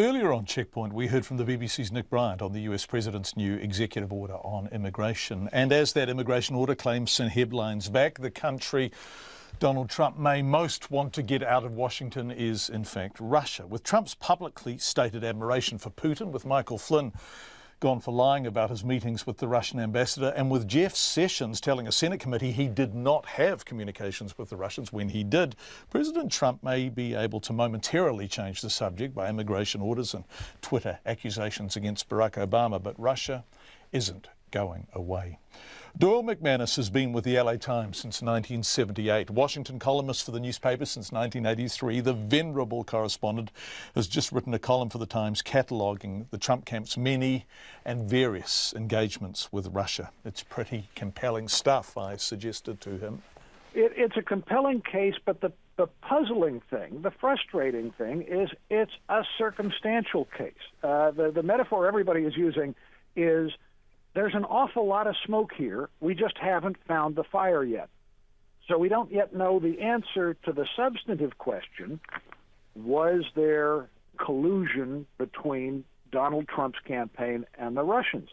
Earlier on Checkpoint, we heard from the BBC's Nick Bryant on the US President's new executive order on immigration. And as that immigration order claims send headlines back, the country Donald Trump may most want to get out of Washington is, in fact, Russia. With Trump's publicly stated admiration for Putin, with Michael Flynn gone for lying about his meetings with the Russian ambassador, and with Jeff Sessions telling a Senate committee he did not have communications with the Russians when he did, President Trump may be able to momentarily change the subject by immigration orders and Twitter accusations against Barack Obama, but Russia isn't going away. Doyle McManus has been with the LA Times since 1978, Washington columnist for the newspaper since 1983. The venerable correspondent has just written a column for the Times cataloguing the Trump camp's many and various engagements with Russia. It's pretty compelling stuff, I suggested to him. It's a compelling case, but the puzzling thing, the frustrating thing, is it's a circumstantial case. The metaphor everybody is using is there's an awful lot of smoke here. We just haven't found the fire yet. So we don't yet know the answer to the substantive question, was there collusion between Donald Trump's campaign and the Russians?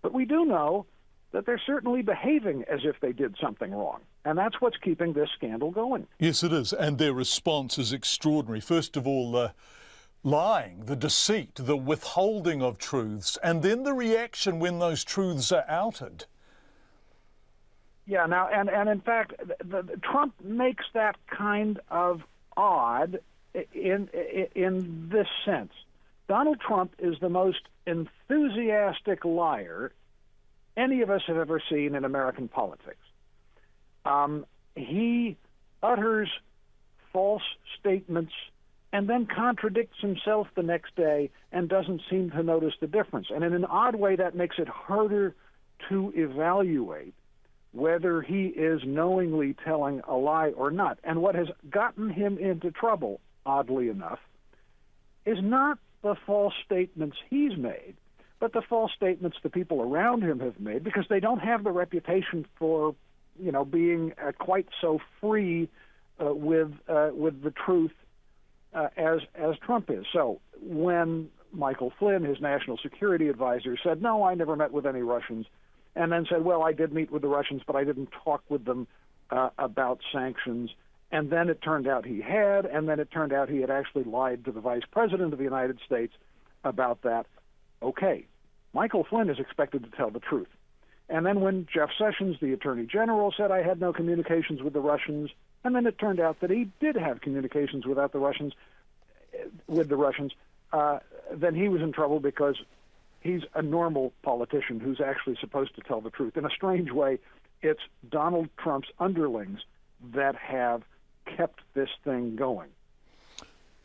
But we do know that they're certainly behaving as if they did something wrong. And that's what's keeping this scandal going. Yes, it is. And their response is extraordinary. First of all, the lying, the deceit, the withholding of truths, and then the reaction when those truths are outed. Yeah, now, and in fact, Trump makes that kind of odd in this sense. Donald Trump is the most enthusiastic liar any of us have ever seen in American politics. He utters false statements and then contradicts himself the next day and doesn't seem to notice the difference. And in an odd way, that makes it harder to evaluate whether he is knowingly telling a lie or not. And what has gotten him into trouble, oddly enough, is not the false statements he's made, but the false statements the people around him have made, because they don't have the reputation for, being quite so free with the truth as Trump is. So when Michael Flynn, his national security advisor, said, no, I never met with any Russians, and then said, well, I did meet with the Russians, but I didn't talk with them about sanctions, and then it turned out he had, and then it turned out he had actually lied to the vice president of the United States about that. Okay, Michael Flynn is expected to tell the truth. And then when Jeff Sessions, the attorney general, said I had no communications with the Russians, and then it turned out that he did have communications with the Russians, then he was in trouble because he's a normal politician who's actually supposed to tell the truth. In a strange way, it's Donald Trump's underlings that have kept this thing going.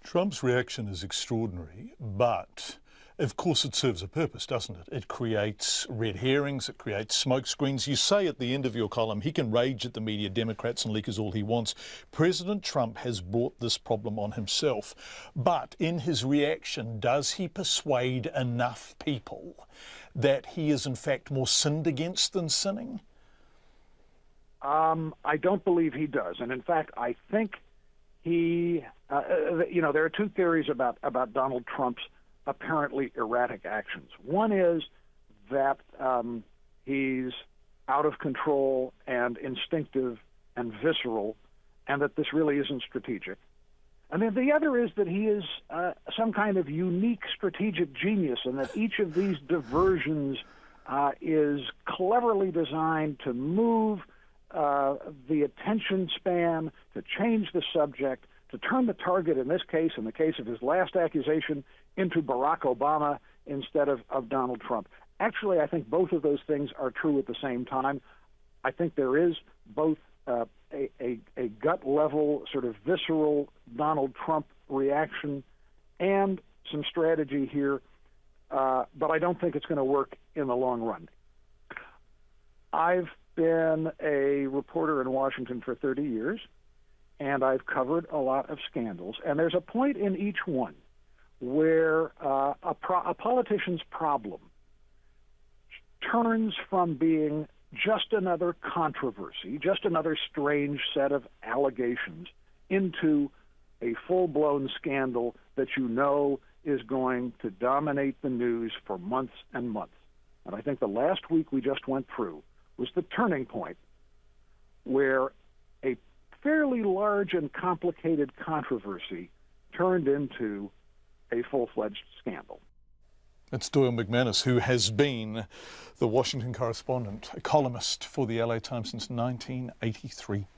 Trump's reaction is extraordinary, but of course it serves a purpose, doesn't it? It creates red herrings, it creates smoke screens. You say at the end of your column, he can rage at the media, Democrats and leakers all he wants. President Trump has brought this problem on himself. But in his reaction, does he persuade enough people that he is in fact more sinned against than sinning? I don't believe he does. And in fact, I think there are two theories about Donald Trump's apparently erratic actions. One is that he's out of control and instinctive and visceral, and that this really isn't strategic. And then the other is that he is some kind of unique strategic genius, and that each of these diversions is cleverly designed to move the attention span, to change the subject, to turn the target, in this case, in the case of his last accusation, into Barack Obama instead of Donald Trump. Actually, I think both of those things are true at the same time. I think there is both a gut-level, sort of visceral Donald Trump reaction and some strategy here, but I don't think it's going to work in the long run. I've been a reporter in Washington for 30 years, and I've covered a lot of scandals, and there's a point in each one where a politician's problem turns from being just another controversy, just another strange set of allegations, into a full-blown scandal that is going to dominate the news for months and months. And I think the last week we just went through was the turning point where a fairly large and complicated controversy turned into a full-fledged scandal. It's Doyle McManus, who has been the Washington correspondent, a columnist for the LA Times since 1983.